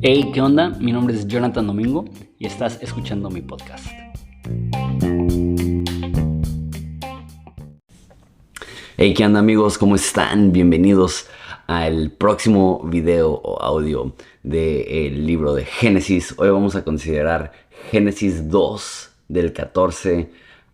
Hey, ¿qué onda? Mi nombre es Jonathan Domingo y estás escuchando mi podcast. Hey, ¿qué onda amigos? ¿Cómo están? Bienvenidos al próximo video o audio del libro de Génesis. Hoy vamos a considerar Génesis 2 del 14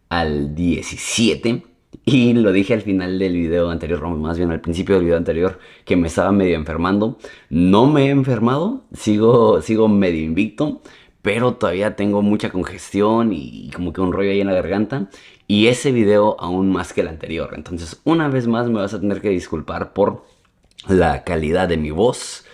al 17. Y lo dije al final del video anterior, o más bien al principio del video anterior, que me estaba medio enfermando. No me he enfermado, sigo medio invicto, pero todavía tengo mucha congestión y como que un rollo ahí en la garganta. Y ese video aún más que el anterior. Entonces, una vez más me vas a tener que disculpar por la calidad de mi voz.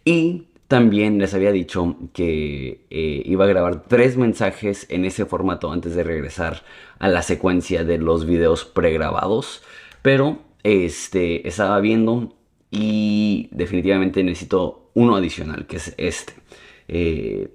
Y también les había dicho que iba a grabar 3 mensajes en ese formato antes de regresar a la secuencia de los videos pregrabados. Pero estaba viendo y definitivamente necesito uno adicional, que es este. En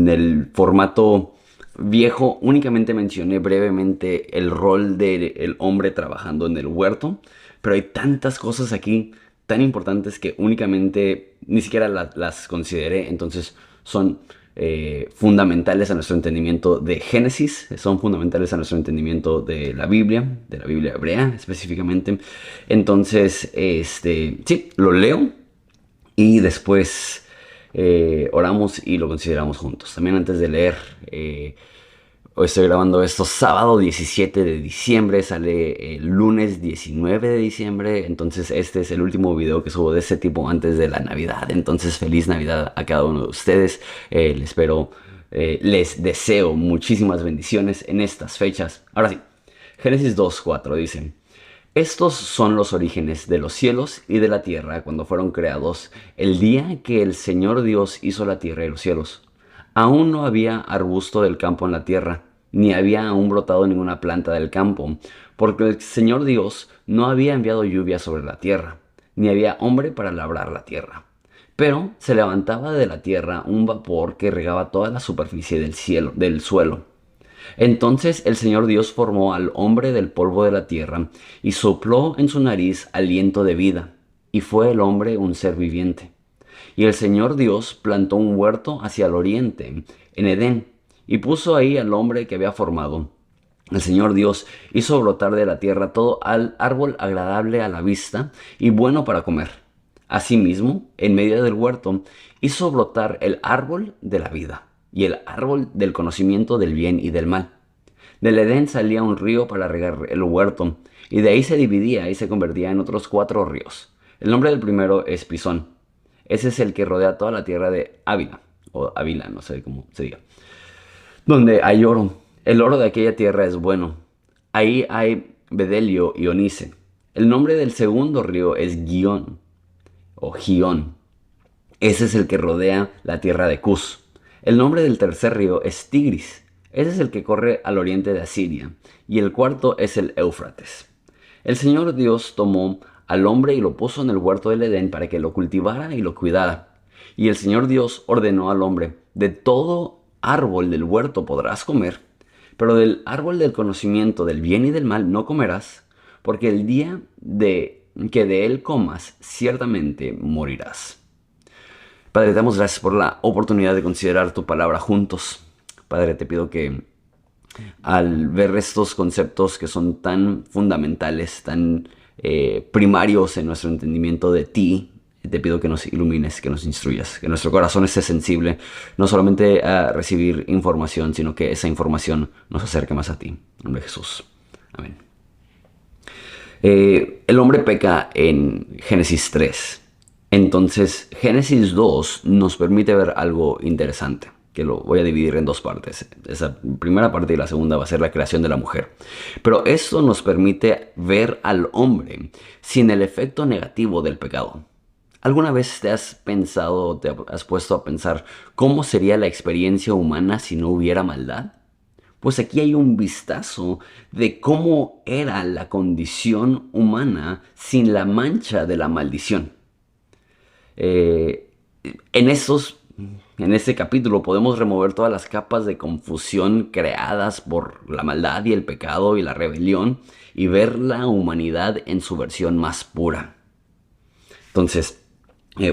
el formato viejo únicamente mencioné brevemente el rol del hombre trabajando en el huerto, pero hay tantas cosas aquí tan importantes que únicamente ni siquiera las consideré. Entonces son fundamentales a nuestro entendimiento de Génesis, son fundamentales a nuestro entendimiento de la Biblia hebrea específicamente. Entonces, sí, lo leo y después oramos y lo consideramos juntos. También antes de leer, hoy estoy grabando esto sábado 17 de diciembre, sale el lunes 19 de diciembre, entonces este es el último video que subo de este tipo antes de la Navidad. Entonces feliz Navidad a cada uno de ustedes, les deseo muchísimas bendiciones en estas fechas. Ahora sí, Génesis 2:4 dice: estos son los orígenes de los cielos y de la tierra cuando fueron creados, el día que el Señor Dios hizo la tierra y los cielos. Aún no había arbusto del campo en la tierra, ni había aún brotado ninguna planta del campo, porque el Señor Dios no había enviado lluvia sobre la tierra, ni había hombre para labrar la tierra. Pero se levantaba de la tierra un vapor que regaba toda la superficie del suelo. Entonces el Señor Dios formó al hombre del polvo de la tierra y sopló en su nariz aliento de vida, y fue el hombre un ser viviente. Y el Señor Dios plantó un huerto hacia el oriente, en Edén, y puso ahí al hombre que había formado. El Señor Dios hizo brotar de la tierra todo árbol agradable a la vista y bueno para comer. Asimismo, en medio del huerto, hizo brotar el árbol de la vida y el árbol del conocimiento del bien y del mal. Del Edén salía un río para regar el huerto, y de ahí se dividía y se convertía en otros 4 ríos. El nombre del primero es Pisón. Ese es el que rodea toda la tierra de Ávila, o Ávila, no sé cómo se diga, donde hay oro. El oro de aquella tierra es bueno. Ahí hay bedelio y onice. El nombre del segundo río es Gihón, o Gihón. Ese es el que rodea la tierra de Cus. El nombre del tercer río es Tigris. Ese es el que corre al oriente de Asiria. Y el cuarto es el Éufrates. El Señor Dios tomó al hombre y lo puso en el huerto del Edén para que lo cultivara y lo cuidara. Y el Señor Dios ordenó al hombre: de todo árbol del huerto podrás comer, pero del árbol del conocimiento del bien y del mal no comerás, porque el día que de él comas, ciertamente morirás. Padre, te damos gracias por la oportunidad de considerar tu palabra juntos. Padre, te pido que al ver estos conceptos que son tan fundamentales, tan primarios en nuestro entendimiento de ti, te pido que nos ilumines, que nos instruyas, que nuestro corazón esté sensible, no solamente a recibir información, sino que esa información nos acerque más a ti. En nombre de Jesús. Amén. El hombre peca en Génesis 3. Entonces, Génesis 2 nos permite ver algo interesante, que lo voy a dividir en 2 partes. Esa primera parte y la segunda va a ser la creación de la mujer. Pero esto nos permite ver al hombre sin el efecto negativo del pecado. ¿Alguna vez te has pensado, te has puesto a pensar cómo sería la experiencia humana si no hubiera maldad? Pues aquí hay un vistazo de cómo era la condición humana sin la mancha de la maldición. En estos en este capítulo podemos remover todas las capas de confusión creadas por la maldad y el pecado y la rebelión y ver la humanidad en su versión más pura. Entonces,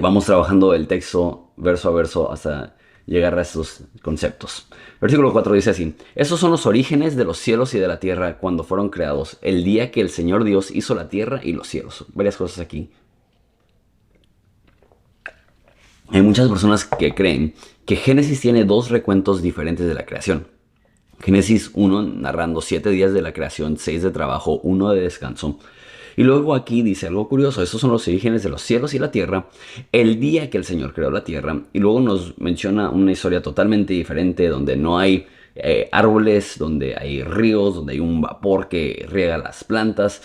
vamos trabajando el texto verso a verso hasta llegar a estos conceptos. Versículo 4 dice así: Esos son los orígenes de los cielos y de la tierra cuando fueron creados, el día que el Señor Dios hizo la tierra y los cielos. Varias cosas aquí. Hay muchas personas que creen que Génesis tiene dos recuentos diferentes de la creación. Génesis 1 narrando 7 días de la creación, 6 de trabajo, 1 de descanso. Y luego aquí dice algo curioso: estos son los orígenes de los cielos y la tierra, el día que el Señor creó la tierra. Y luego nos menciona una historia totalmente diferente donde no hay árboles, donde hay ríos, donde hay un vapor que riega las plantas,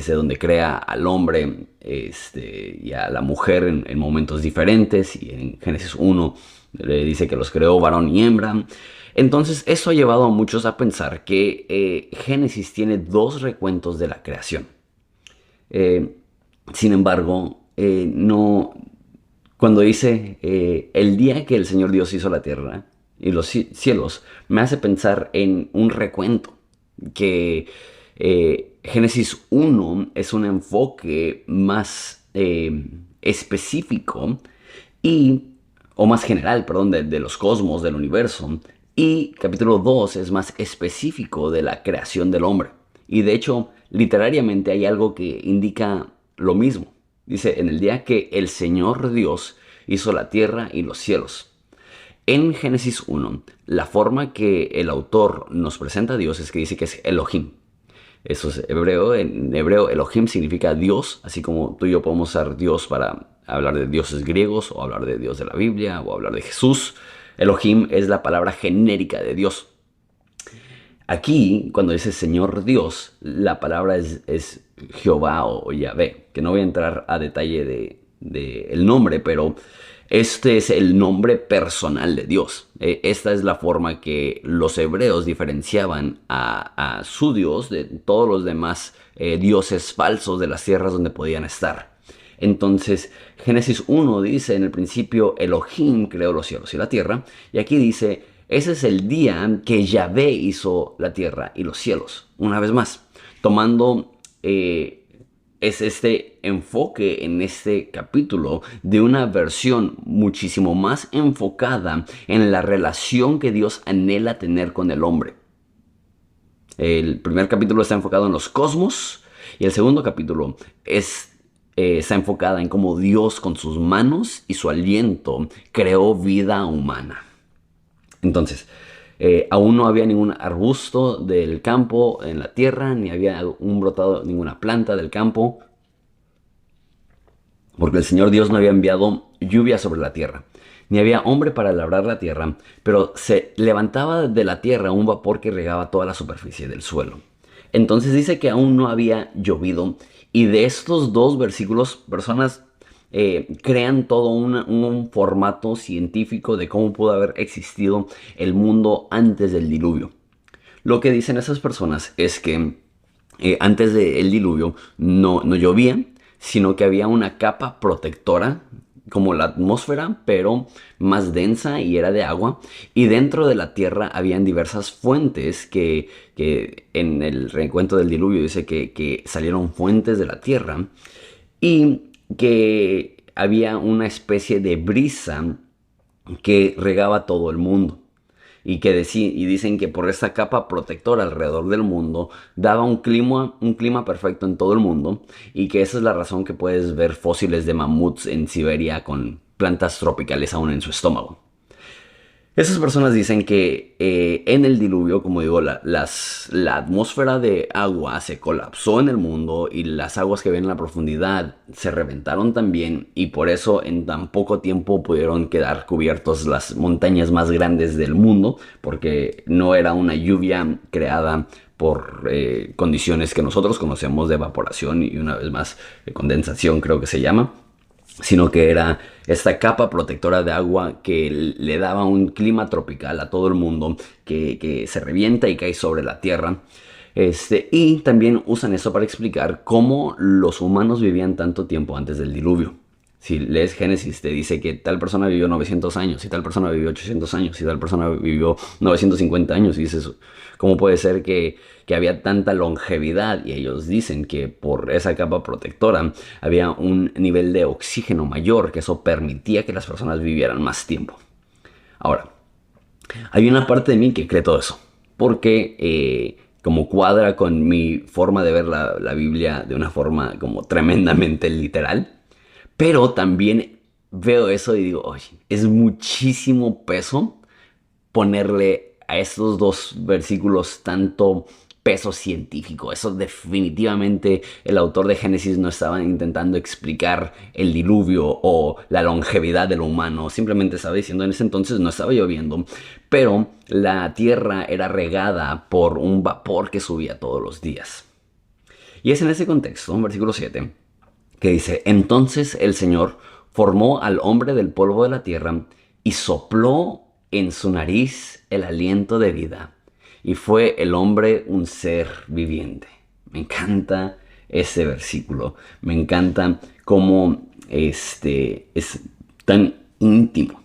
donde crea al hombre y a la mujer en momentos diferentes. Y en Génesis 1 le dice que los creó varón y hembra. Entonces eso ha llevado a muchos a pensar que Génesis tiene dos recuentos de la creación. Sin embargo, no, cuando dice el día que el Señor Dios hizo la tierra y los cielos, me hace pensar en un recuento, que Génesis 1 es un enfoque más específico o más general, perdón, de los cosmos, del universo, y capítulo 2 es más específico de la creación del hombre. Y de hecho, literariamente hay algo que indica lo mismo. Dice: en el día que el Señor Dios hizo la tierra y los cielos. En Génesis 1, la forma que el autor nos presenta a Dios es que dice que es Elohim. Eso es hebreo. En hebreo, Elohim significa Dios, así como tú y yo podemos usar Dios para hablar de dioses griegos, o hablar de Dios de la Biblia, o hablar de Jesús. Elohim es la palabra genérica de Dios. Aquí, cuando dice Señor Dios, la palabra es Jehová o Yahvé, que no voy a entrar a detalle de el nombre, pero este es el nombre personal de Dios. Esta es la forma que los hebreos diferenciaban a su Dios de todos los demás dioses falsos de las tierras donde podían estar. Entonces, Génesis 1 dice: en el principio Elohim creó los cielos y la tierra, y aquí dice: ese es el día que Yahvé hizo la tierra y los cielos. Una vez más, tomando es este enfoque en este capítulo de una versión muchísimo más enfocada en la relación que Dios anhela tener con el hombre. El primer capítulo está enfocado en los cosmos, y el segundo capítulo está enfocada en cómo Dios, con sus manos y su aliento, creó vida humana. Entonces, aún no había ningún arbusto del campo en la tierra, ni había brotado ninguna planta del campo, porque el Señor Dios no había enviado lluvia sobre la tierra, ni había hombre para labrar la tierra, pero se levantaba de la tierra un vapor que regaba toda la superficie del suelo. Entonces dice que aún no había llovido, y de estos dos versículos, personas crean todo un formato científico de cómo pudo haber existido el mundo antes del diluvio. Lo que dicen esas personas es que antes del diluvio no llovía, sino que había una capa protectora, como la atmósfera, pero más densa, y era de agua. Y dentro de la tierra habían diversas fuentes que en el recuento del diluvio dice que salieron fuentes de la tierra, y que había una especie de brisa que regaba todo el mundo. Y dicen que por esta capa protectora alrededor del mundo daba un clima perfecto en todo el mundo, y que esa es la razón que puedes ver fósiles de mamuts en Siberia con plantas tropicales aún en su estómago. Esas personas dicen que en el diluvio, como digo, la atmósfera de agua se colapsó en el mundo, y las aguas que ven en la profundidad se reventaron también, y por eso en tan poco tiempo pudieron quedar cubiertos las montañas más grandes del mundo, porque no era una lluvia creada por condiciones que nosotros conocemos de evaporación y, una vez más, condensación, creo que se llama, sino que era esta capa protectora de agua que le daba un clima tropical a todo el mundo, que se revienta y cae sobre la tierra. Y también usan eso para explicar cómo los humanos vivían tanto tiempo antes del diluvio. Si lees Génesis, te dice que tal persona vivió 900 años, y tal persona vivió 800 años, y tal persona vivió 950 años. Y dices, ¿cómo puede ser que había tanta longevidad? Y ellos dicen que por esa capa protectora había un nivel de oxígeno mayor, que eso permitía que las personas vivieran más tiempo. Ahora, hay una parte de mí que cree todo eso, porque como cuadra con mi forma de ver la Biblia de una forma como tremendamente literal, pero también veo eso y digo, oye, es muchísimo peso ponerle a estos dos versículos tanto peso científico. Eso definitivamente el autor de Génesis no estaba intentando explicar el diluvio o la longevidad de lo humano. Simplemente estaba diciendo en ese entonces no estaba lloviendo, pero la tierra era regada por un vapor que subía todos los días. Y es en ese contexto, en versículo 7, que dice, entonces el Señor formó al hombre del polvo de la tierra y sopló en su nariz el aliento de vida. Y fue el hombre un ser viviente. Me encanta ese versículo. Me encanta cómo es tan íntimo.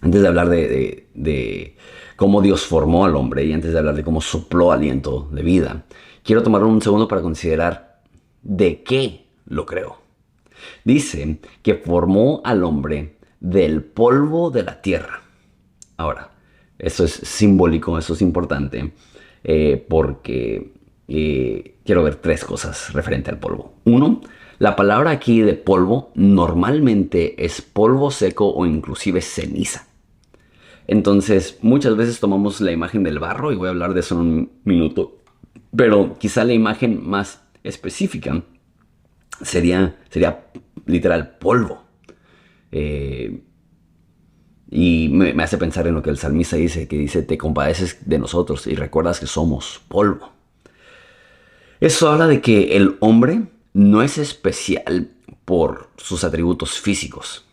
Antes de hablar de cómo Dios formó al hombre y antes de hablar de cómo sopló aliento de vida, quiero tomar un segundo para considerar de qué lo creó. Dice que formó al hombre del polvo de la tierra. Ahora, eso es simbólico, eso es importante, porque quiero ver tres cosas referente al polvo. Uno, la palabra aquí de polvo normalmente es polvo seco o inclusive ceniza. Entonces, muchas veces tomamos la imagen del barro, y voy a hablar de eso en un minuto, pero quizá la imagen más específica sería literal polvo. Y me hace pensar en lo que el salmista dice, que dice, te compadeces de nosotros y recuerdas que somos polvo. Eso habla de que el hombre no es especial por sus atributos físicos.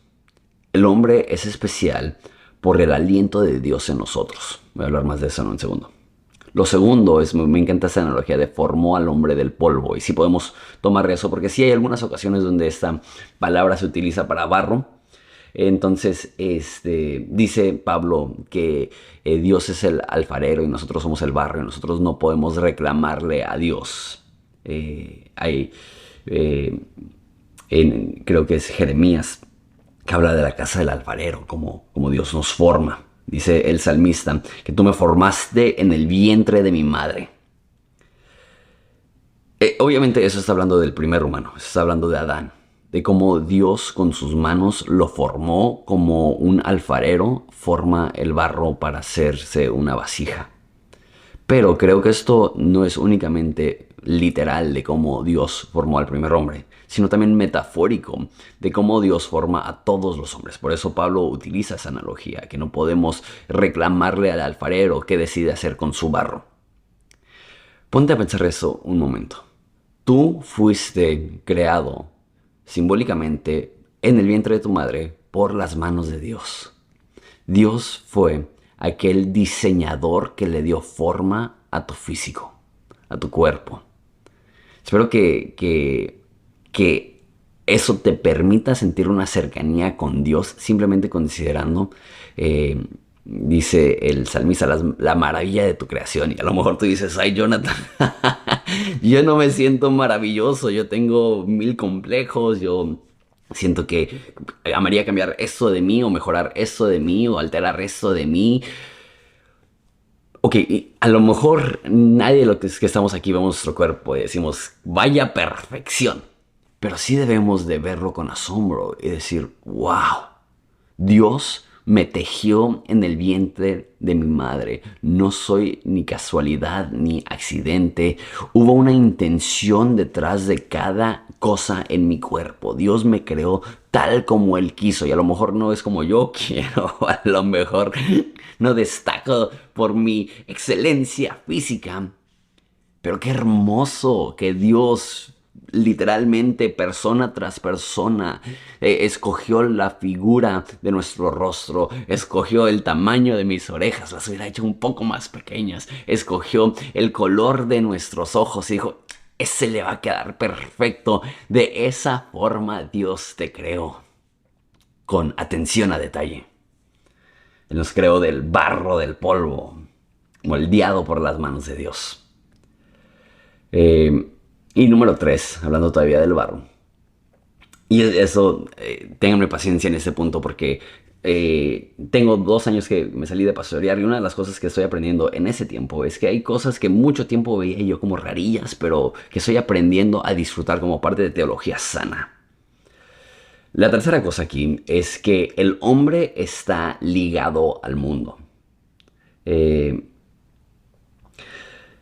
El hombre es especial por el aliento de Dios en nosotros. Voy a hablar más de eso en un segundo. Lo segundo es, me encanta esa analogía de formó al hombre del polvo. Y sí podemos tomar eso, porque sí hay algunas ocasiones donde esta palabra se utiliza para barro. Entonces, dice Pablo que Dios es el alfarero y nosotros somos el barro y nosotros no podemos reclamarle a Dios. Creo que es Jeremías que habla de la casa del alfarero, como Dios nos forma. Dice el salmista que tú me formaste en el vientre de mi madre. Obviamente eso está hablando del primer humano, está hablando de Adán, de cómo Dios con sus manos lo formó como un alfarero forma el barro para hacerse una vasija. Pero creo que esto no es únicamente literal de cómo Dios formó al primer hombre, sino también metafórico de cómo Dios forma a todos los hombres. Por eso Pablo utiliza esa analogía, que no podemos reclamarle al alfarero qué decide hacer con su barro. Ponte a pensar eso un momento. Tú fuiste creado simbólicamente en el vientre de tu madre por las manos de Dios. Dios fue aquel diseñador que le dio forma a tu físico, a tu cuerpo. Espero que eso te permita sentir una cercanía con Dios, simplemente considerando, dice el salmista, la maravilla de tu creación. Y a lo mejor tú dices, ay, Jonathan, yo no me siento maravilloso, yo tengo 1000 complejos, yo siento que amaría cambiar esto de mí, o mejorar esto de mí, o alterar esto de mí. Ok, a lo mejor nadie de los que estamos aquí vemos nuestro cuerpo y decimos, vaya perfección. Pero sí debemos de verlo con asombro y decir, wow, Dios me tejió en el vientre de mi madre. No soy ni casualidad ni accidente. Hubo una intención detrás de cada cosa en mi cuerpo. Dios me creó tal como Él quiso. Y a lo mejor no es como yo quiero. A lo mejor no destaco por mi excelencia física. Pero qué hermoso que Dios, literalmente persona tras persona, escogió la figura de nuestro rostro, escogió el tamaño de mis orejas, las hubiera hecho un poco más pequeñas, escogió el color de nuestros ojos y dijo, ese le va a quedar perfecto. De esa forma Dios te creó, con atención a detalle. Él nos creó del barro, del polvo, moldeado por las manos de Dios. Y número 3, hablando todavía del barro. Y eso, ténganme paciencia en este punto porque tengo 2 años que me salí de pastorear y una de las cosas que estoy aprendiendo en ese tiempo es que hay cosas que mucho tiempo veía yo como rarillas, pero que estoy aprendiendo a disfrutar como parte de teología sana. La tercera cosa aquí es que el hombre está ligado al mundo.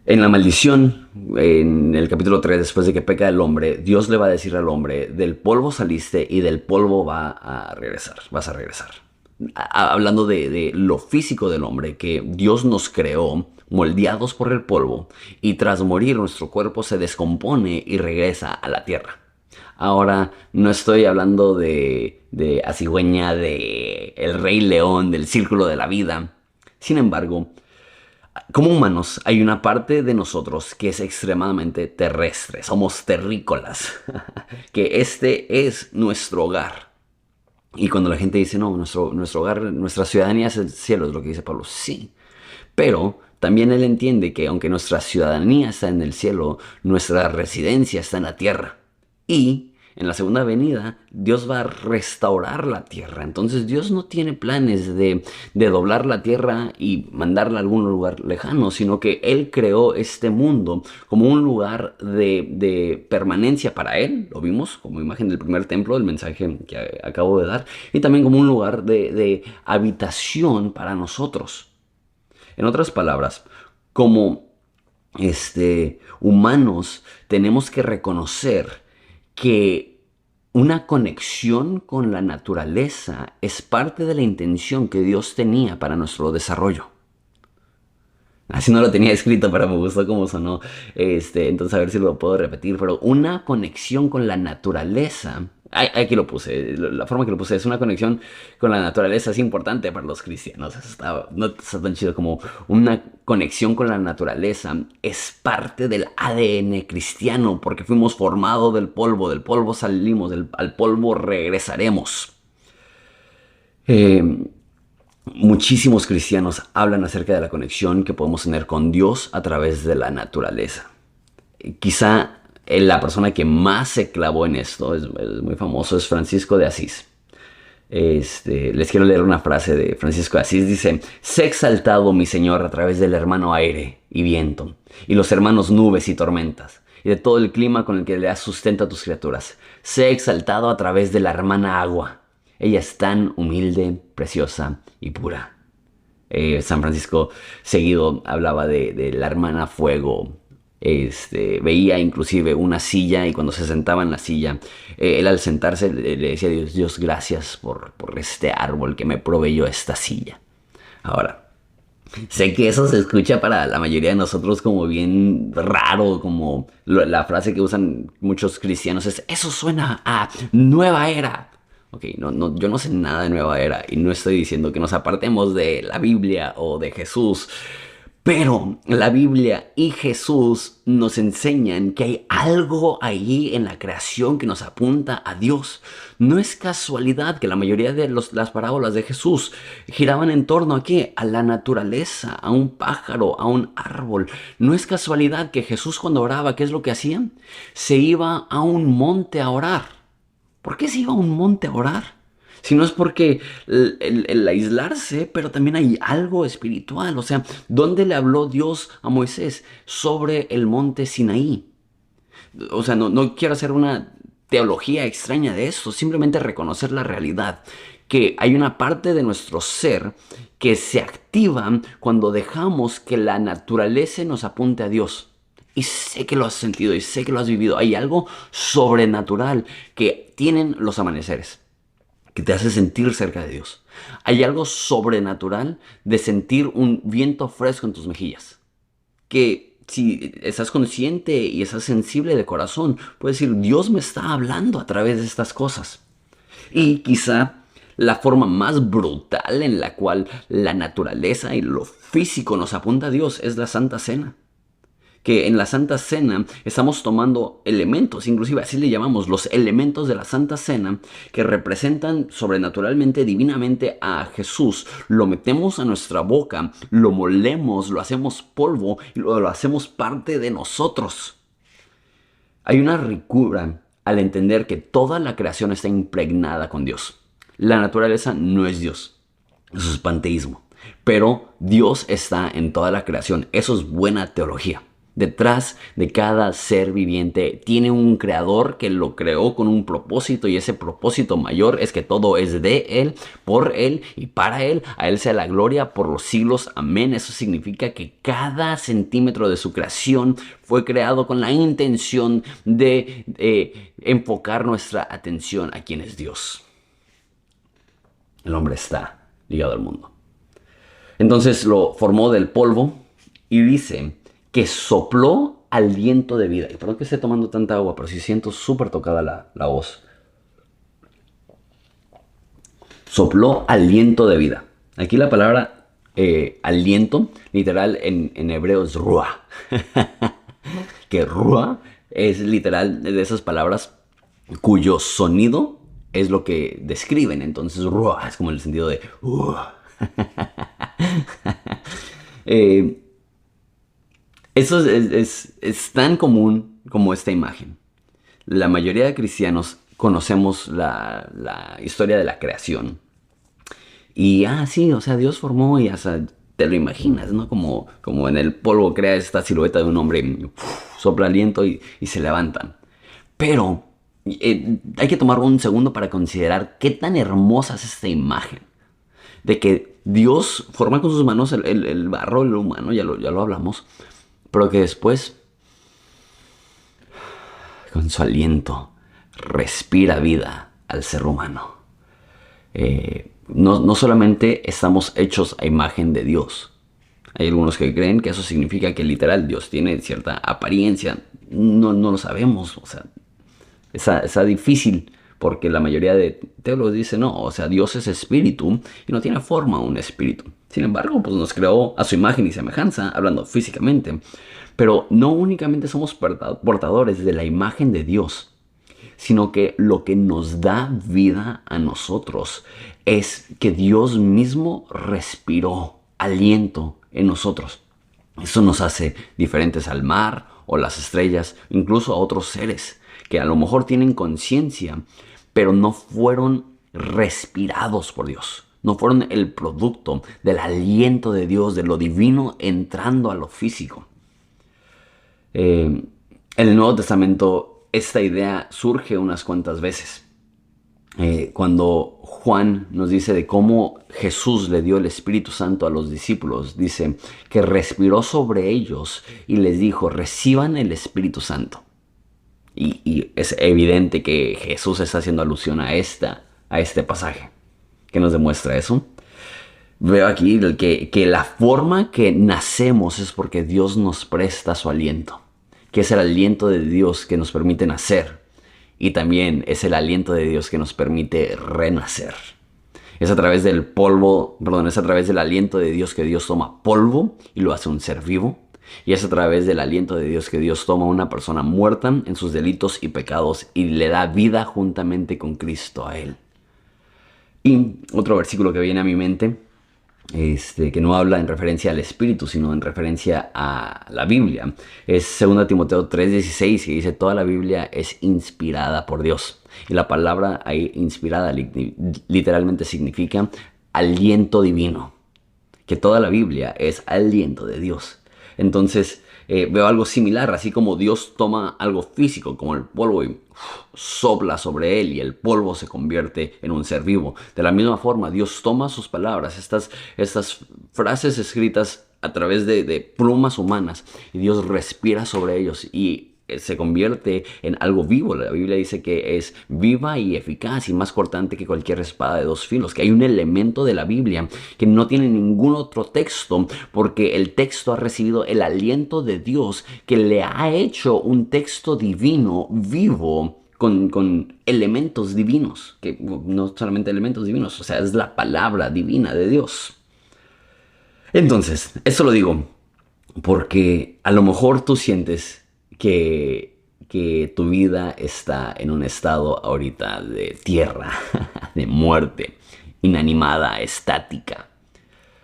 En la maldición, en el capítulo 3, después de que peca el hombre, Dios le va a decir al hombre, del polvo saliste y del polvo vas a regresar. Hablando de lo físico del hombre, que Dios nos creó moldeados por el polvo y tras morir nuestro cuerpo se descompone y regresa a la tierra. Ahora, no estoy hablando de A Cigüeña, de El Rey León, del Círculo de la Vida. Sin embargo, como humanos, hay una parte de nosotros que es extremadamente terrestre. Somos terrícolas. Que este es nuestro hogar. Y cuando la gente dice, no, nuestro hogar, nuestra ciudadanía es el cielo, es lo que dice Pablo. Sí. Pero también él entiende que aunque nuestra ciudadanía está en el cielo, nuestra residencia está en la tierra. Y en la segunda venida, Dios va a restaurar la tierra. Entonces Dios no tiene planes de doblar la tierra y mandarla a algún lugar lejano, sino que Él creó este mundo como un lugar de permanencia para Él. Lo vimos como imagen del primer templo, del mensaje que acabo de dar. Y también como un lugar de habitación para nosotros. En otras palabras, como humanos tenemos que reconocer que una conexión con la naturaleza es parte de la intención que Dios tenía para nuestro desarrollo. Así no lo tenía escrito, pero me gustó cómo sonó. Entonces a ver si lo puedo repetir. Pero una conexión con la naturaleza. Aquí lo puse. La forma que lo puse es una conexión con la naturaleza. Es importante para los cristianos. No está tan chido como una conexión con la naturaleza. Es parte del ADN cristiano. Porque fuimos formados del polvo. Del polvo salimos. Al polvo regresaremos. Muchísimos cristianos hablan acerca de la conexión que podemos tener con Dios a través de la naturaleza. Quizá la persona que más se clavó en esto, es muy famoso, es Francisco de Asís. Les quiero leer una frase de Francisco de Asís. Dice, sé exaltado, mi Señor, a través del hermano aire y viento, y los hermanos nubes y tormentas, y de todo el clima con el que le das sustento a tus criaturas. Sé exaltado a través de la hermana agua. Ella es tan humilde, preciosa y pura. San Francisco seguido hablaba de la hermana fuego. Veía inclusive una silla y cuando se sentaba en la silla, él al sentarse le decía a Dios, Dios, gracias por este árbol que me proveyó esta silla. Ahora, sé que eso se escucha para la mayoría de nosotros como bien raro, como la frase que usan muchos cristianos es, eso suena a nueva era. Ok, yo no sé nada de nueva era y no estoy diciendo que nos apartemos de la Biblia o de Jesús, pero la Biblia y Jesús nos enseñan que hay algo ahí en la creación que nos apunta a Dios. No es casualidad que la mayoría de las parábolas de Jesús giraban en torno a ¿qué? A la naturaleza, a un pájaro, a un árbol. No es casualidad que Jesús cuando oraba, ¿qué es lo que hacía? Se iba a un monte a orar. ¿Por qué se iba a un monte a orar? Si no es porque el aislarse, pero también hay algo espiritual. O sea, ¿dónde le habló Dios a Moisés? Sobre el monte Sinaí. O sea, no quiero hacer una teología extraña de esto, simplemente reconocer la realidad. Que hay una parte de nuestro ser que se activa cuando dejamos que la naturaleza nos apunte a Dios. Y sé que lo has sentido y sé que lo has vivido. Hay algo sobrenatural que tienen los amaneceres, que te hace sentir cerca de Dios. Hay algo sobrenatural de sentir un viento fresco en tus mejillas. Que si estás consciente y estás sensible de corazón, puedes decir, Dios me está hablando a través de estas cosas. Y quizá la forma más brutal en la cual la naturaleza y lo físico nos apunta a Dios es la Santa Cena. que en la Santa Cena estamos tomando elementos, inclusive así le llamamos los elementos de la Santa Cena, que representan sobrenaturalmente, divinamente a Jesús. Lo metemos a nuestra boca, lo molemos, lo hacemos polvo y lo hacemos parte de nosotros. Hay una ricura al entender que toda la creación está impregnada con Dios. La naturaleza no es Dios, eso es panteísmo. Pero Dios está en toda la creación, eso es buena teología. Detrás de cada ser viviente tiene un creador que lo creó con un propósito, y ese propósito mayor es que todo es de Él, por Él y para Él. A Él sea la gloria por los siglos. Amén. Eso significa que cada centímetro de su creación fue creado con la intención de enfocar nuestra atención a quien es Dios. El hombre está ligado al mundo. Entonces lo formó del polvo y dice que sopló aliento de vida. Y perdón que esté tomando tanta agua, pero sí siento súper tocada la voz. Sopló aliento de vida. Aquí la palabra aliento, literal en hebreo es ruah. Que ruah es literal de esas palabras cuyo sonido es lo que describen. Entonces ruah es como el sentido de Eso es tan común como esta imagen. La mayoría de cristianos conocemos la historia de la creación. Y, sí, o sea, Dios formó y hasta te lo imaginas, ¿no? Como en el polvo crea esta silueta de un hombre, y, sopla aliento y se levantan. Pero hay que tomar un segundo para considerar qué tan hermosa es esta imagen. De que Dios forma con sus manos el barro, el humano, ya lo hablamos. Pero que después, con su aliento, respira vida al ser humano. No solamente estamos hechos a imagen de Dios. Hay algunos que creen que eso significa que literal Dios tiene cierta apariencia. No lo sabemos. O sea, está difícil porque la mayoría de teólogos dicen no. O sea, Dios es espíritu y no tiene forma un espíritu. Sin embargo, pues nos creó a su imagen y semejanza, hablando físicamente. Pero no únicamente somos portadores de la imagen de Dios, sino que lo que nos da vida a nosotros es que Dios mismo respiró aliento en nosotros. Eso nos hace diferentes al mar o las estrellas, incluso a otros seres que a lo mejor tienen conciencia, pero no fueron respirados por Dios. No fueron el producto del aliento de Dios, de lo divino entrando a lo físico. En el Nuevo Testamento esta idea surge unas cuantas veces. Cuando Juan nos dice de cómo Jesús le dio el Espíritu Santo a los discípulos, dice que respiró sobre ellos y les dijo, reciban el Espíritu Santo. Y es evidente que Jesús está haciendo alusión a este pasaje. ¿Qué nos demuestra eso? Veo aquí que la forma que nacemos es porque Dios nos presta su aliento, que es el aliento de Dios que nos permite nacer, y también es el aliento de Dios que nos permite renacer. Es a través del es a través del aliento de Dios que Dios toma polvo y lo hace un ser vivo, y es a través del aliento de Dios que Dios toma a una persona muerta en sus delitos y pecados y le da vida juntamente con Cristo a él. Y otro versículo que viene a mi mente, que no habla en referencia al Espíritu, sino en referencia a la Biblia, es 2 Timoteo 3:16, que dice, toda la Biblia es inspirada por Dios. Y la palabra ahí inspirada literalmente significa aliento divino, que toda la Biblia es aliento de Dios. Entonces veo algo similar, así como Dios toma algo físico como el polvo y sopla sobre él y el polvo se convierte en un ser vivo. De la misma forma, Dios toma sus palabras, estas frases escritas a través de plumas humanas, y Dios respira sobre ellos y se convierte en algo vivo. La Biblia dice que es viva y eficaz y más cortante que cualquier espada de dos filos, que hay un elemento de la Biblia que no tiene ningún otro texto, porque el texto ha recibido el aliento de Dios, que le ha hecho un texto divino, vivo, con elementos divinos, que no solamente elementos divinos, o sea, es la palabra divina de Dios. Entonces, esto lo digo Porque a lo mejor tú sientes que tu vida está en un estado ahorita de tierra, de muerte, inanimada, estática.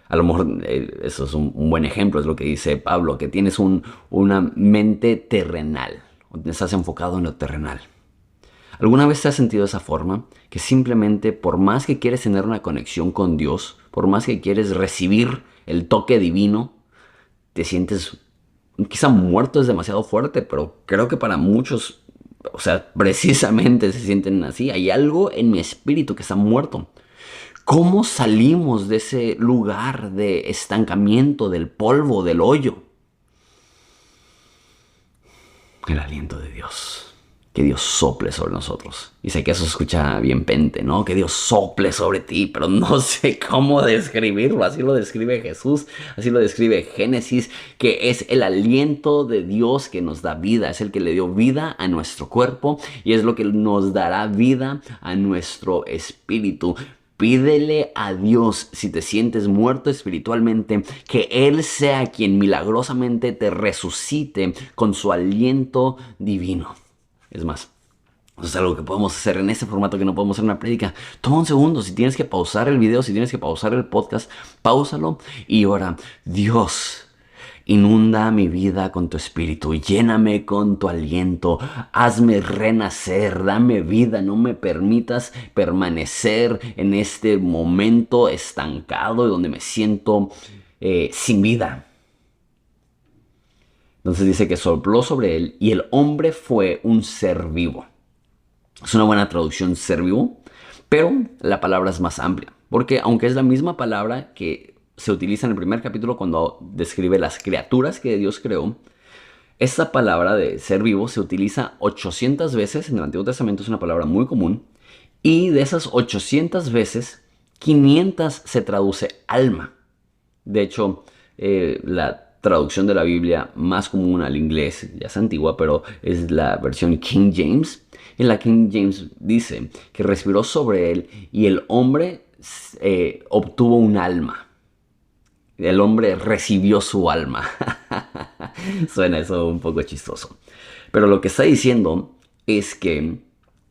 A lo mejor eso es un buen ejemplo, es lo que dice Pablo, que tienes una mente terrenal, estás enfocado en lo terrenal. ¿Alguna vez te has sentido de esa forma? Que simplemente por más que quieres tener una conexión con Dios, por más que quieres recibir el toque divino, te sientes, quizá muerto es demasiado fuerte, pero creo que para muchos, o sea, precisamente se sienten así. Hay algo en mi espíritu que está muerto. ¿Cómo salimos de ese lugar de estancamiento, del polvo, del hoyo? El aliento de Dios. Que Dios sople sobre nosotros. Y sé que eso se escucha bien pente, ¿no? Que Dios sople sobre ti, pero no sé cómo describirlo. Así lo describe Jesús, así lo describe Génesis, que es el aliento de Dios que nos da vida. Es el que le dio vida a nuestro cuerpo y es lo que nos dará vida a nuestro espíritu. Pídele a Dios, si te sientes muerto espiritualmente, que Él sea quien milagrosamente te resucite con su aliento divino. Es más, eso es algo que podemos hacer en este formato que no podemos hacer una prédica. Toma un segundo, si tienes que pausar el video, si tienes que pausar el podcast, páusalo y ora: Dios, inunda mi vida con tu espíritu, lléname con tu aliento, hazme renacer, dame vida, no me permitas permanecer en este momento estancado donde me siento sin vida. Entonces dice que sopló sobre él y el hombre fue un ser vivo. Es una buena traducción, ser vivo, pero la palabra es más amplia. Porque aunque es la misma palabra que se utiliza en el primer capítulo cuando describe las criaturas que Dios creó, esta palabra de ser vivo se utiliza 800 veces en el Antiguo Testamento, es una palabra muy común. Y de esas 800 veces, 500 se traduce alma. De hecho, la traducción de la Biblia más común al inglés, ya es antigua, pero es la versión King James. En la King James dice que respiró sobre él y el hombre obtuvo un alma. El hombre recibió su alma. Suena eso un poco chistoso. Pero lo que está diciendo es que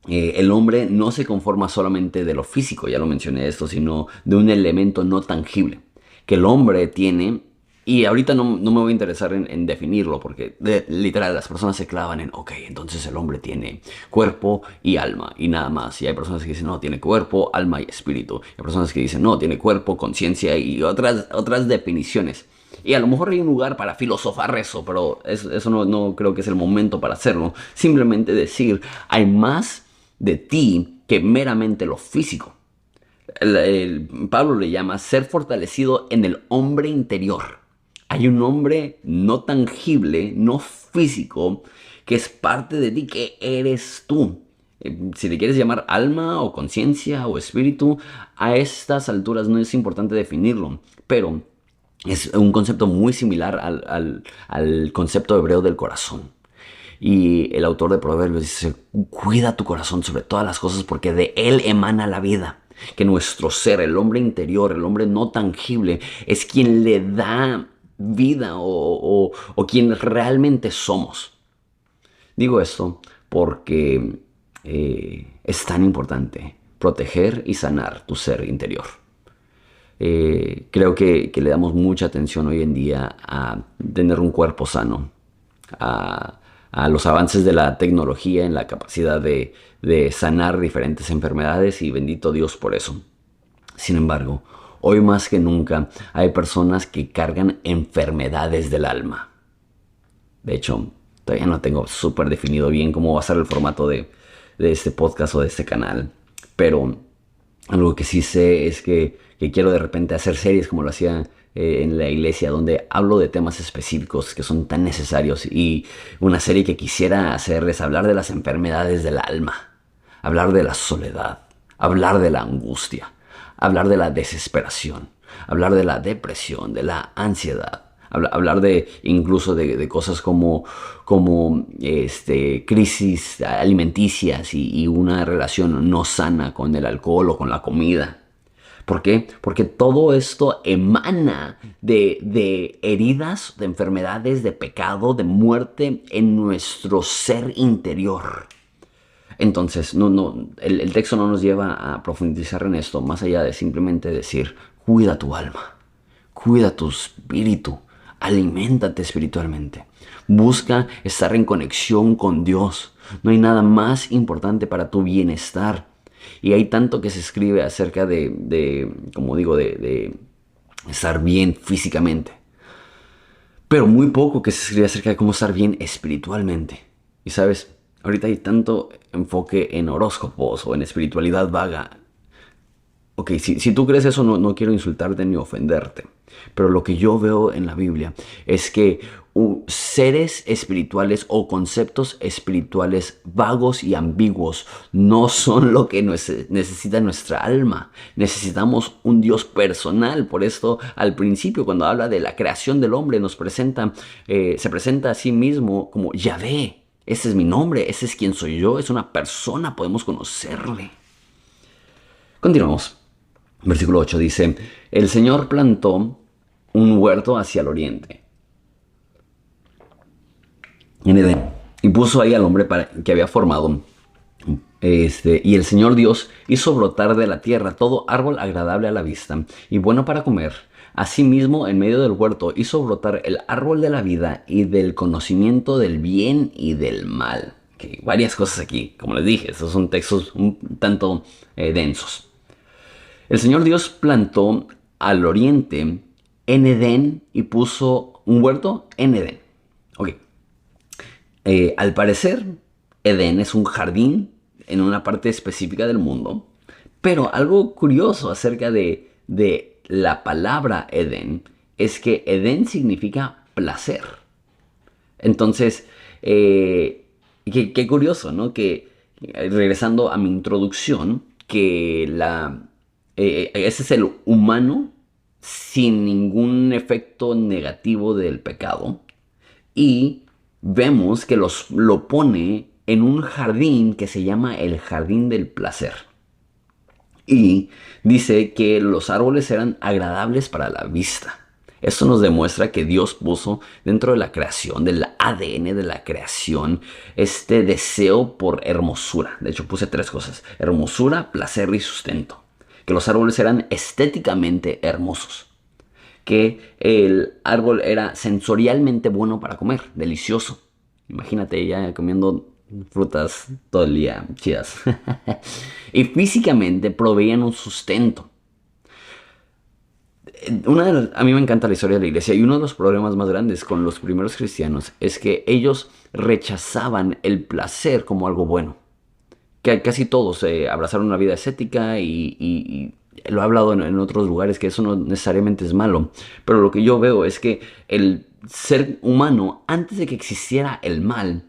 el hombre no se conforma solamente de lo físico, ya lo mencioné esto, sino de un elemento no tangible. Que el hombre tiene, y ahorita no me voy a interesar en definirlo, porque literal las personas se clavan en, ok, entonces el hombre tiene cuerpo y alma y nada más. Y hay personas que dicen, no, tiene cuerpo, alma y espíritu. Y hay personas que dicen, no, tiene cuerpo, conciencia y otras definiciones. Y a lo mejor hay un lugar para filosofar eso, pero eso no creo que es el momento para hacerlo. Simplemente decir, hay más de ti que meramente lo físico. Pablo le llama ser fortalecido en el hombre interior. Hay un hombre no tangible, no físico, que es parte de ti, que eres tú. Si le quieres llamar alma o conciencia o espíritu, a estas alturas no es importante definirlo, pero es un concepto muy similar al concepto hebreo del corazón. Y el autor de Proverbios dice, cuida tu corazón sobre todas las cosas porque de él emana la vida. Que nuestro ser, el hombre interior, el hombre no tangible, es quien le da vida o quien realmente somos. Digo esto porque es tan importante proteger y sanar tu ser interior. Creo que le damos mucha atención hoy en día a tener un cuerpo sano, a los avances de la tecnología en la capacidad de sanar diferentes enfermedades y bendito Dios por eso. Sin embargo, hoy más que nunca hay personas que cargan enfermedades del alma. De hecho, todavía no tengo súper definido bien cómo va a ser el formato de este podcast o de este canal, pero algo que sí sé es que quiero de repente hacer series como lo hacía en la iglesia, donde hablo de temas específicos que son tan necesarios. Y una serie que quisiera hacer es hablar de las enfermedades del alma, hablar de la soledad, hablar de la angustia, hablar de la desesperación, hablar de la depresión, de la ansiedad. Hablar de incluso de cosas como crisis alimenticias y una relación no sana con el alcohol o con la comida. ¿Por qué? Porque todo esto emana de heridas, de enfermedades, de pecado, de muerte en nuestro ser interior. Entonces, el texto no nos lleva a profundizar en esto, más allá de simplemente decir, cuida tu alma, cuida tu espíritu, aliméntate espiritualmente, busca estar en conexión con Dios. No hay nada más importante para tu bienestar. Y hay tanto que se escribe acerca como digo, de estar bien físicamente. Pero muy poco que se escribe acerca de cómo estar bien espiritualmente. Y sabes, ahorita hay tanto enfoque en horóscopos o en espiritualidad vaga. Ok, si tú crees eso, no quiero insultarte ni ofenderte. Pero lo que yo veo en la Biblia es que seres espirituales o conceptos espirituales vagos y ambiguos no son lo que necesita nuestra alma. Necesitamos un Dios personal. Por esto, al principio, cuando habla de la creación del hombre, se presenta a sí mismo como Yahvé. Ese es mi nombre, ese es quien soy yo, es una persona, podemos conocerle. Continuamos. Versículo 8 dice, el Señor plantó un huerto hacia el oriente, en Edén, y puso ahí al hombre que había formado. Y el Señor Dios hizo brotar de la tierra todo árbol agradable a la vista y bueno para comer. Asimismo, en medio del huerto hizo brotar el árbol de la vida y del conocimiento del bien y del mal. Okay, varias cosas aquí, como les dije, estos son textos un tanto densos. El Señor Dios plantó al oriente en Edén y puso un huerto en Edén. Ok. Al parecer, Edén es un jardín en una parte específica del mundo. Pero algo curioso acerca de la palabra Edén es que Edén significa placer. Entonces, qué curioso, ¿no? Que regresando a mi introducción, que ese es el humano sin ningún efecto negativo del pecado. Y vemos que lo pone en un jardín que se llama el jardín del placer. Y dice que los árboles eran agradables para la vista. Esto nos demuestra que Dios puso dentro de la creación, del ADN de la creación, este deseo por hermosura. De hecho, puse 3 cosas: hermosura, placer y sustento. Que los árboles eran estéticamente hermosos. Que el árbol era sensorialmente bueno para comer, delicioso. Imagínate ya comiendo frutas todo el día, chidas. Y físicamente proveían un sustento. A mí me encanta la historia de la iglesia y uno de los problemas más grandes con los primeros cristianos es que ellos rechazaban el placer como algo bueno. Que casi todos abrazaron una vida ascética y lo he hablado en otros lugares que eso no necesariamente es malo. Pero lo que yo veo es que el ser humano, antes de que existiera el mal,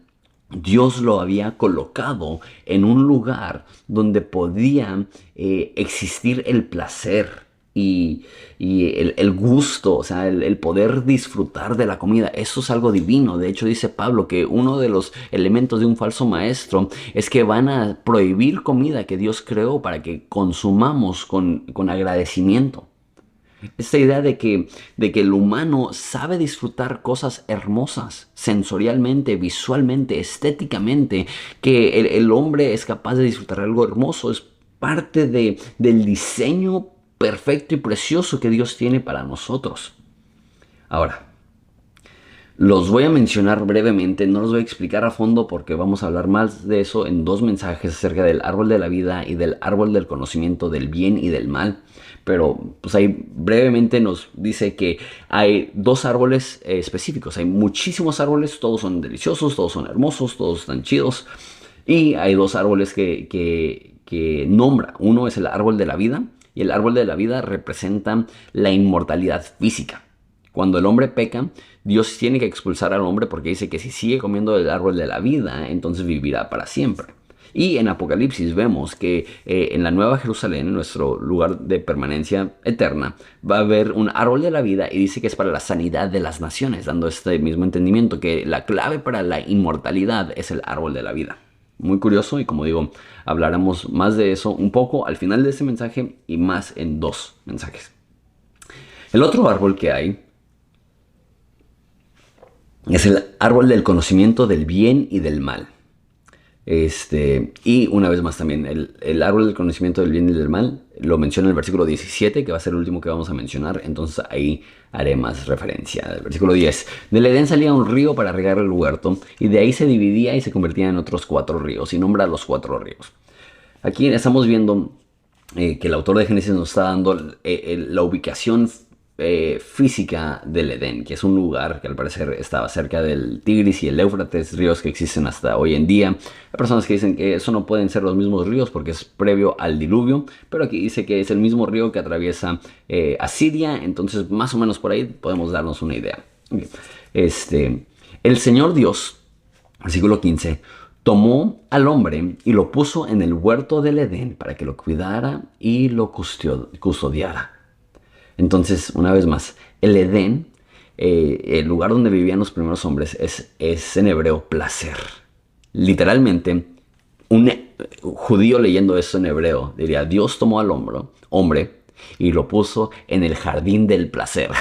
Dios lo había colocado en un lugar donde podía existir el placer y el gusto, o sea, el poder disfrutar de la comida. Eso es algo divino. De hecho, dice Pablo que uno de los elementos de un falso maestro es que van a prohibir comida que Dios creó para que consumamos con agradecimiento. Esta idea de que el humano sabe disfrutar cosas hermosas, sensorialmente, visualmente, estéticamente, que el hombre es capaz de disfrutar algo hermoso, es parte del diseño perfecto y precioso que Dios tiene para nosotros. Ahora, los voy a mencionar brevemente, no los voy a explicar a fondo porque vamos a hablar más de eso en 2 mensajes acerca del árbol de la vida y del árbol del conocimiento del bien y del mal. Pero pues ahí brevemente nos dice que hay 2 árboles específicos. Hay muchísimos árboles, todos son deliciosos, todos son hermosos, todos están chidos. Y hay 2 árboles que nombra. Uno es el árbol de la vida y el árbol de la vida representa la inmortalidad física. Cuando el hombre peca, Dios tiene que expulsar al hombre porque dice que si sigue comiendo el árbol de la vida, entonces vivirá para siempre. Y en Apocalipsis vemos que en la Nueva Jerusalén, nuestro lugar de permanencia eterna, va a haber un árbol de la vida y dice que es para la sanidad de las naciones, dando este mismo entendimiento que la clave para la inmortalidad es el árbol de la vida. muy curioso y como digo, hablaremos más de eso un poco al final de este mensaje y más en dos mensajes. El otro árbol que hay es el árbol del conocimiento del bien y del mal. Y una vez más también, el árbol del conocimiento del bien y del mal lo menciona en el versículo 17, que va a ser el último que vamos a mencionar, entonces ahí haré más referencia. El versículo 10, del Edén salía un río para regar el huerto, y de ahí se dividía y se convertía en otros 4 ríos, y nombra los 4 ríos. Aquí estamos viendo que el autor de Génesis nos está dando la ubicación física del Edén, que es un lugar que al parecer estaba cerca del Tigris y el Éufrates, ríos que existen hasta hoy en día. Hay personas que dicen que eso no pueden ser los mismos ríos porque es previo al diluvio, pero aquí dice que es el mismo río que atraviesa Asiria, entonces más o menos por ahí podemos darnos una idea. El Señor Dios, versículo 15, tomó al hombre y lo puso en el huerto del Edén para que lo cuidara y lo custodiara. Entonces, una vez más, el Edén, el lugar donde vivían los primeros hombres, es en hebreo placer. Literalmente, un judío leyendo eso en hebreo diría, Dios tomó al hombre y lo puso en el jardín del placer.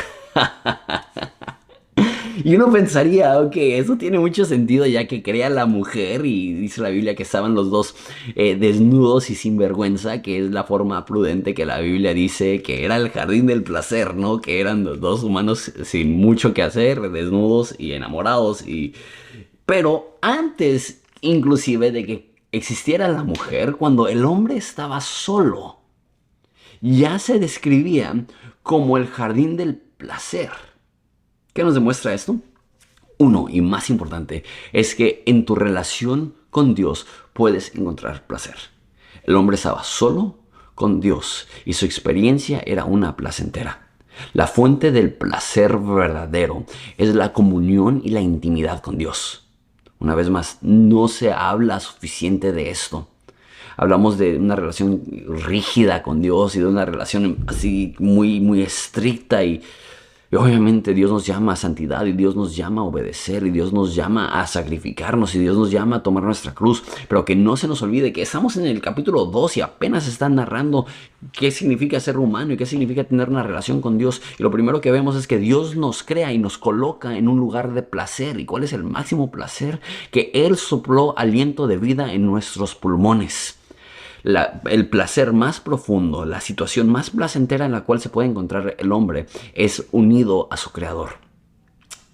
Y uno pensaría, ok, eso tiene mucho sentido ya que crea la mujer y dice la Biblia que estaban los dos desnudos y sin vergüenza, que es la forma prudente que la Biblia dice que era el jardín del placer, ¿no? Que eran los dos humanos sin mucho que hacer, desnudos y enamorados. Pero antes inclusive de que existiera la mujer, cuando el hombre estaba solo, ya se describía como el jardín del placer. ¿Qué nos demuestra esto? Uno, y más importante, es que en tu relación con Dios puedes encontrar placer. El hombre estaba solo con Dios y su experiencia era una placentera. La fuente del placer verdadero es la comunión y la intimidad con Dios. Una vez más, no se habla suficiente de esto. Hablamos de una relación rígida con Dios y de una relación así muy, muy estricta y obviamente Dios nos llama a santidad y Dios nos llama a obedecer y Dios nos llama a sacrificarnos y Dios nos llama a tomar nuestra cruz. Pero que no se nos olvide que estamos en el capítulo 2 y apenas están narrando qué significa ser humano y qué significa tener una relación con Dios. Y lo primero que vemos es que Dios nos crea y nos coloca en un lugar de placer. ¿Y cuál es el máximo placer? Que Él sopló aliento de vida en nuestros pulmones. El placer más profundo, la situación más placentera en la cual se puede encontrar el hombre es unido a su creador.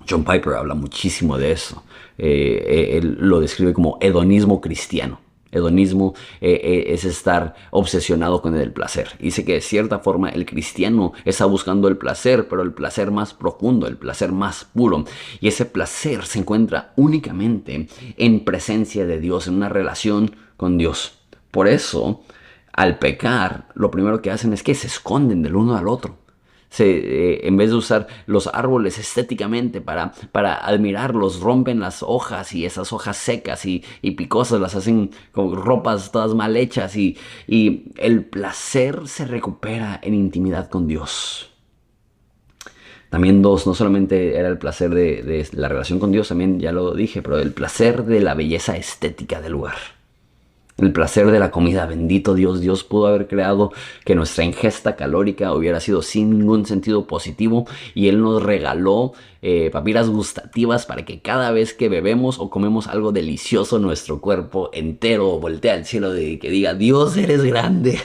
John Piper habla muchísimo de eso. Él lo describe como hedonismo cristiano. Hedonismo es estar obsesionado con el placer. Dice que de cierta forma el cristiano está buscando el placer, pero el placer más profundo, el placer más puro. Y ese placer se encuentra únicamente en presencia de Dios, en una relación con Dios. Por eso, al pecar, lo primero que hacen es que se esconden del uno al otro. En vez de usar los árboles estéticamente para admirarlos, rompen las hojas y esas hojas secas y picosas las hacen con ropas todas mal hechas y el placer se recupera en intimidad con Dios. También no solamente era el placer de la relación con Dios, también ya lo dije, pero el placer de la belleza estética del lugar. El placer de la comida, bendito Dios. Dios pudo haber creado que nuestra ingesta calórica hubiera sido sin ningún sentido positivo y Él nos regaló papilas gustativas para que cada vez que bebemos o comemos algo delicioso nuestro cuerpo entero voltee al cielo y que diga, Dios, eres grande.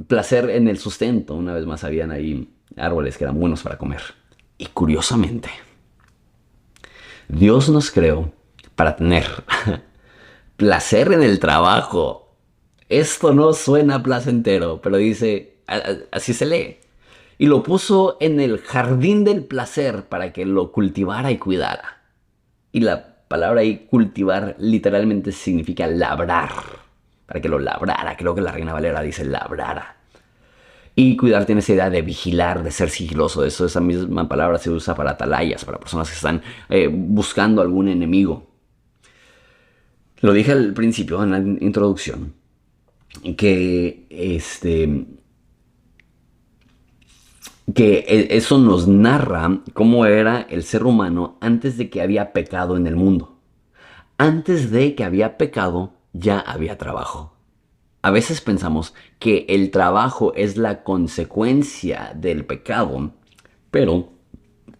Placer en el sustento. Una vez más habían ahí árboles que eran buenos para comer. Y curiosamente, Dios nos creó para tener placer en el trabajo. Esto no suena placentero, pero dice, así se lee. Y lo puso en el jardín del placer para que lo cultivara y cuidara. Y la palabra ahí, cultivar, literalmente significa labrar. Para que lo labrara. Creo que la Reina Valera dice labrara. Y cuidar tiene esa idea de vigilar, de ser sigiloso. Esa misma palabra se usa para atalayas, para personas que están buscando algún enemigo. Lo dije al principio, en la introducción, que eso nos narra cómo era el ser humano antes de que había pecado en el mundo. Antes de que había pecado, ya había trabajo. A veces pensamos que el trabajo es la consecuencia del pecado, pero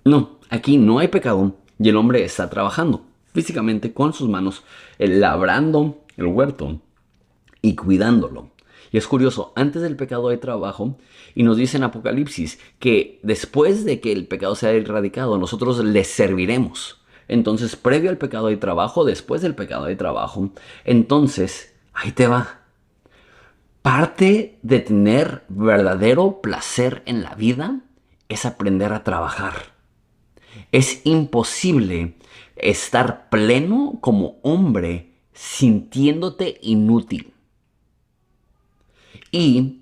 no, aquí no hay pecado y el hombre está trabajando físicamente con sus manos, labrando el huerto y cuidándolo. Y es curioso, antes del pecado hay trabajo y nos dice en Apocalipsis que después de que el pecado sea erradicado, nosotros le serviremos. Entonces, previo al pecado hay trabajo, después del pecado hay trabajo. Entonces, ahí te va. Parte de tener verdadero placer en la vida es aprender a trabajar. Es imposible estar pleno como hombre sintiéndote inútil. Y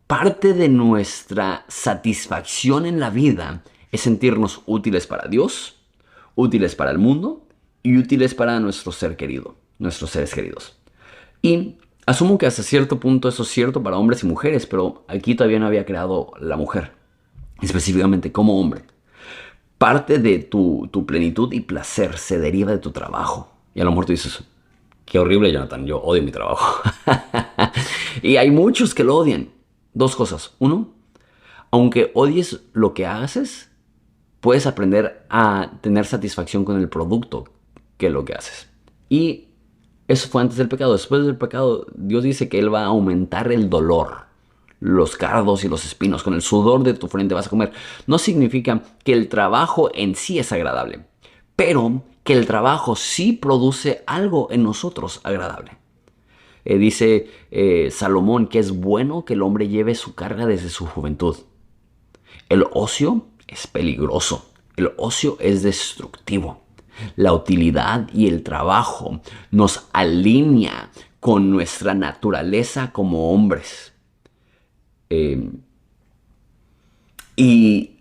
parte de nuestra satisfacción en la vida es sentirnos útiles para Dios, útiles para el mundo y útiles para nuestro ser querido, nuestros seres queridos. Y asumo que hasta cierto punto eso es cierto para hombres y mujeres, pero aquí todavía no había creado la mujer, específicamente como hombre. Parte de tu plenitud y placer se deriva de tu trabajo. Y a lo mejor tú dices, qué horrible, Jonathan, yo odio mi trabajo. Y hay muchos que lo odian. Dos cosas. Uno, aunque odies lo que haces, puedes aprender a tener satisfacción con el producto que es lo que haces. Y eso fue antes del pecado. Después del pecado, Dios dice que Él va a aumentar el dolor, los cardos y los espinos. Con el sudor de tu frente vas a comer. No significa que el trabajo en sí es agradable, pero que el trabajo sí produce algo en nosotros agradable. Dice Salomón que es bueno que el hombre lleve su carga desde su juventud. El ocio es peligroso. El ocio es destructivo. La utilidad y el trabajo nos alinea con nuestra naturaleza como hombres. Y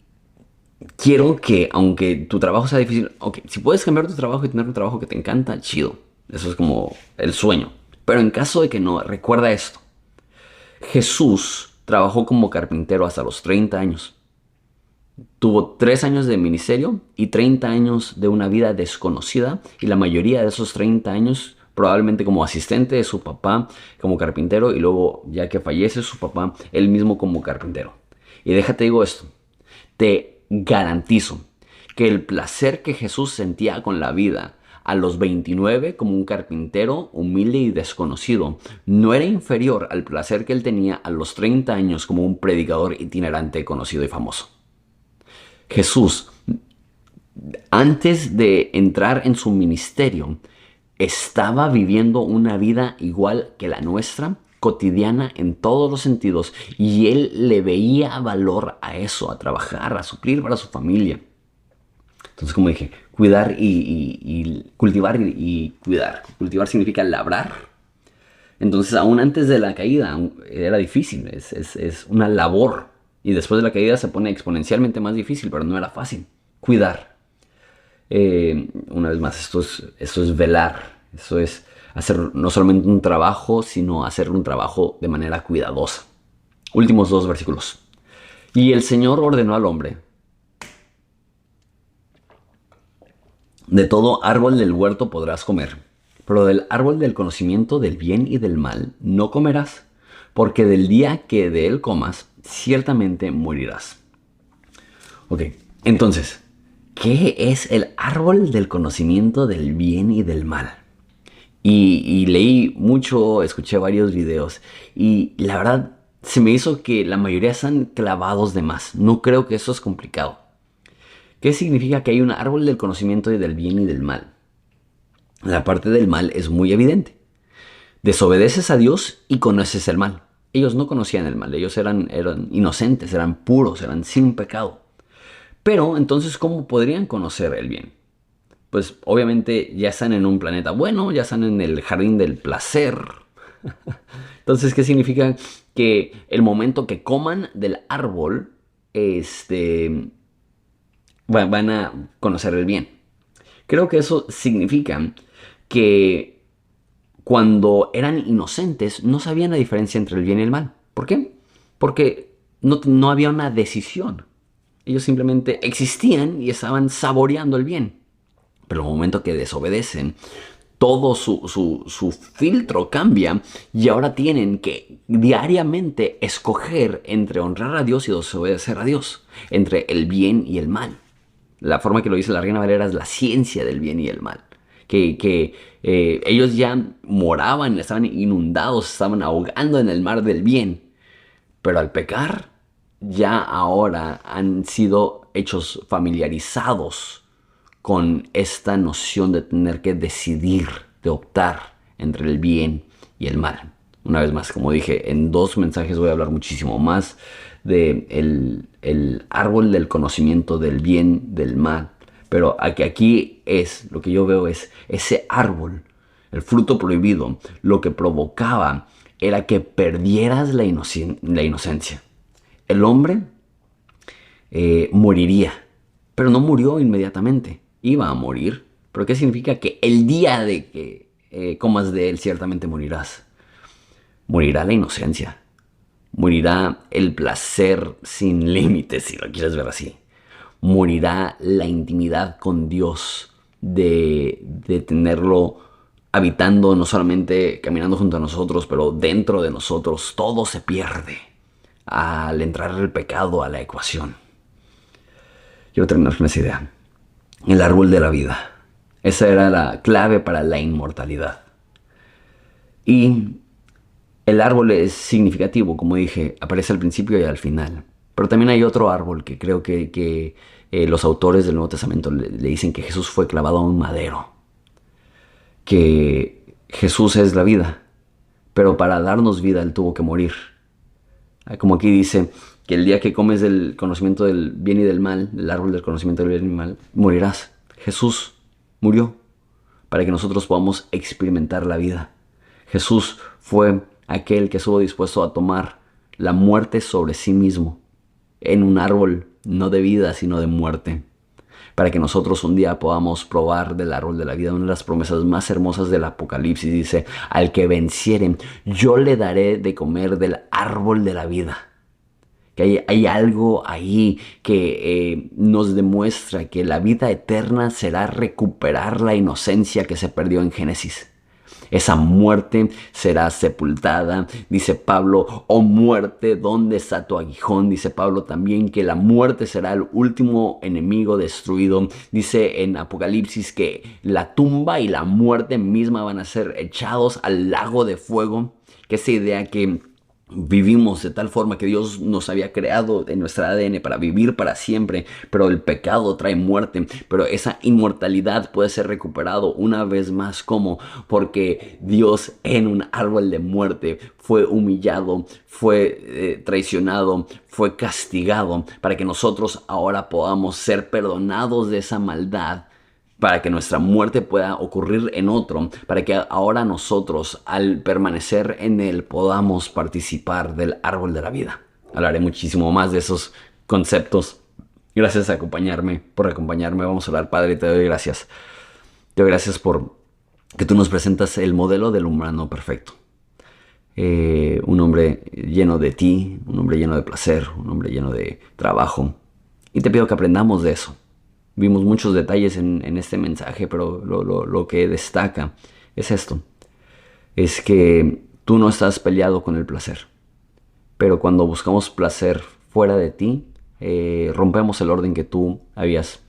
quiero que, aunque tu trabajo sea difícil, si puedes cambiar tu trabajo y tener un trabajo que te encanta, chido. Eso es como el sueño. Pero en caso de que no, recuerda esto. Jesús trabajó como carpintero hasta los 30 años. Tuvo 3 años de ministerio y 30 años de una vida desconocida. Y la mayoría de esos 30 años probablemente como asistente de su papá como carpintero. Y luego, ya que fallece su papá, él mismo como carpintero. Y déjate digo esto. Te garantizo que el placer que Jesús sentía con la vida a los 29 como un carpintero humilde y desconocido no era inferior al placer que él tenía a los 30 años como un predicador itinerante conocido y famoso. Jesús, antes de entrar en su ministerio, estaba viviendo una vida igual que la nuestra, cotidiana en todos los sentidos, y él le veía valor a eso, a trabajar, a suplir para su familia. Entonces, como dije, cuidar y cultivar y cuidar. Cultivar significa labrar. Entonces, aún antes de la caída era difícil, es una labor. Y después de la caída se pone exponencialmente más difícil, pero no era fácil. Cuidar. Una vez más, esto es velar. Eso es hacer no solamente un trabajo, sino hacer un trabajo de manera cuidadosa. Últimos 2 versículos. Y el Señor ordenó al hombre: de todo árbol del huerto podrás comer, pero del árbol del conocimiento del bien y del mal no comerás, porque del día que de él comas, ciertamente morirás. Ok, entonces, ¿qué es el árbol del conocimiento del bien y del mal? Y leí mucho, escuché varios videos, y la verdad se me hizo que la mayoría están clavados de más. No creo que eso es complicado. ¿Qué significa que hay un árbol del conocimiento del bien y del mal? La parte del mal es muy evidente. Desobedeces a Dios y conoces el mal. Ellos no conocían el mal, ellos eran inocentes, eran puros, eran sin pecado. Pero entonces, ¿cómo podrían conocer el bien? Pues obviamente ya están en un planeta bueno, ya están en el jardín del placer. Entonces, ¿qué significa? Que el momento que coman del árbol, van a conocer el bien. Creo que eso significa que cuando eran inocentes no sabían la diferencia entre el bien y el mal. ¿Por qué? Porque no había una decisión. Ellos simplemente existían y estaban saboreando el bien. Pero en el momento que desobedecen, todo su filtro cambia y ahora tienen que diariamente escoger entre honrar a Dios y desobedecer a Dios, entre el bien y el mal. La forma que lo dice la Reina Valera es la ciencia del bien y el mal. Que ellos ya moraban, estaban inundados, estaban ahogando en el mar del bien, pero al pecar ya ahora han sido hechos familiarizados con esta noción de tener que decidir, de optar entre el bien y el mal. Una vez más, como dije, en 2 mensajes voy a hablar muchísimo más de el árbol del conocimiento del bien, del mal. Pero aquí es, lo que yo veo es ese árbol, el fruto prohibido, lo que provocaba era que perdieras la inocencia. El hombre moriría, pero no murió inmediatamente. Iba a morir. ¿Pero qué significa? Que el día de que comas de él ciertamente morirás. Morirá la inocencia. Morirá el placer sin límites, si lo quieres ver así. Morirá la intimidad con Dios, de tenerlo habitando, no solamente caminando junto a nosotros, pero dentro de nosotros. Todo se pierde al entrar el pecado a la ecuación. Quiero terminar con esa idea. El árbol de la vida. Esa era la clave para la inmortalidad. Y el árbol es significativo, como dije, aparece al principio y al final. Pero también hay otro árbol que creo que los autores del Nuevo Testamento le dicen que Jesús fue clavado a un madero. Que Jesús es la vida, pero para darnos vida Él tuvo que morir. Como aquí dice que el día que comes del conocimiento del bien y del mal, del árbol del conocimiento del bien y del mal, morirás. Jesús murió para que nosotros podamos experimentar la vida. Jesús fue aquel que estuvo dispuesto a tomar la muerte sobre sí mismo en un árbol, no de vida, sino de muerte, para que nosotros un día podamos probar del árbol de la vida. Una de las promesas más hermosas del Apocalipsis dice: al que venciere, yo le daré de comer del árbol de la vida. Que hay algo ahí que nos demuestra que la vida eterna será recuperar la inocencia que se perdió en Génesis. Esa muerte será sepultada, dice Pablo. Oh muerte, ¿dónde está tu aguijón? Dice Pablo también que la muerte será el último enemigo destruido. Dice en Apocalipsis que la tumba y la muerte misma van a ser echados al lago de fuego. Que esa idea que vivimos de tal forma que Dios nos había creado en nuestra ADN para vivir para siempre, pero el pecado trae muerte, pero esa inmortalidad puede ser recuperado una vez más. ¿Cómo? Porque Dios en un árbol de muerte fue humillado, fue traicionado, fue castigado para que nosotros ahora podamos ser perdonados de esa maldad, para que nuestra muerte pueda ocurrir en otro, para que ahora nosotros, al permanecer en él, podamos participar del árbol de la vida. Hablaré muchísimo más de esos conceptos. Gracias por acompañarme. Vamos a orar. Padre, te doy gracias. Te doy gracias por que tú nos presentas el modelo del humano perfecto. Un hombre lleno de ti, un hombre lleno de placer, un hombre lleno de trabajo. Y te pido que aprendamos de eso. Vimos muchos detalles en este mensaje, pero lo que destaca es esto. Es que tú no estás peleado con el placer. Pero cuando buscamos placer fuera de ti, rompemos el orden que tú habías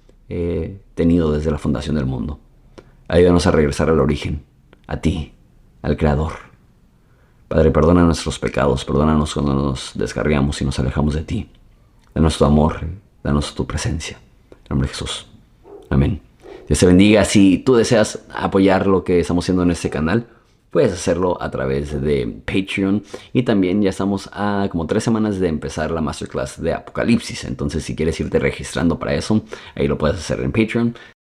tenido desde la fundación del mundo. Ayúdanos a regresar al origen, a ti, al Creador. Padre, perdona nuestros pecados, perdónanos cuando nos descarriamos y nos alejamos de ti. Danos tu amor, danos tu presencia. En nombre de Jesús. Amén. Dios te bendiga. Si tú deseas apoyar lo que estamos haciendo en este canal, puedes hacerlo a través de Patreon. Y también ya estamos a como 3 semanas de empezar la Masterclass de Apocalipsis. Entonces, si quieres irte registrando para eso, ahí lo puedes hacer en Patreon.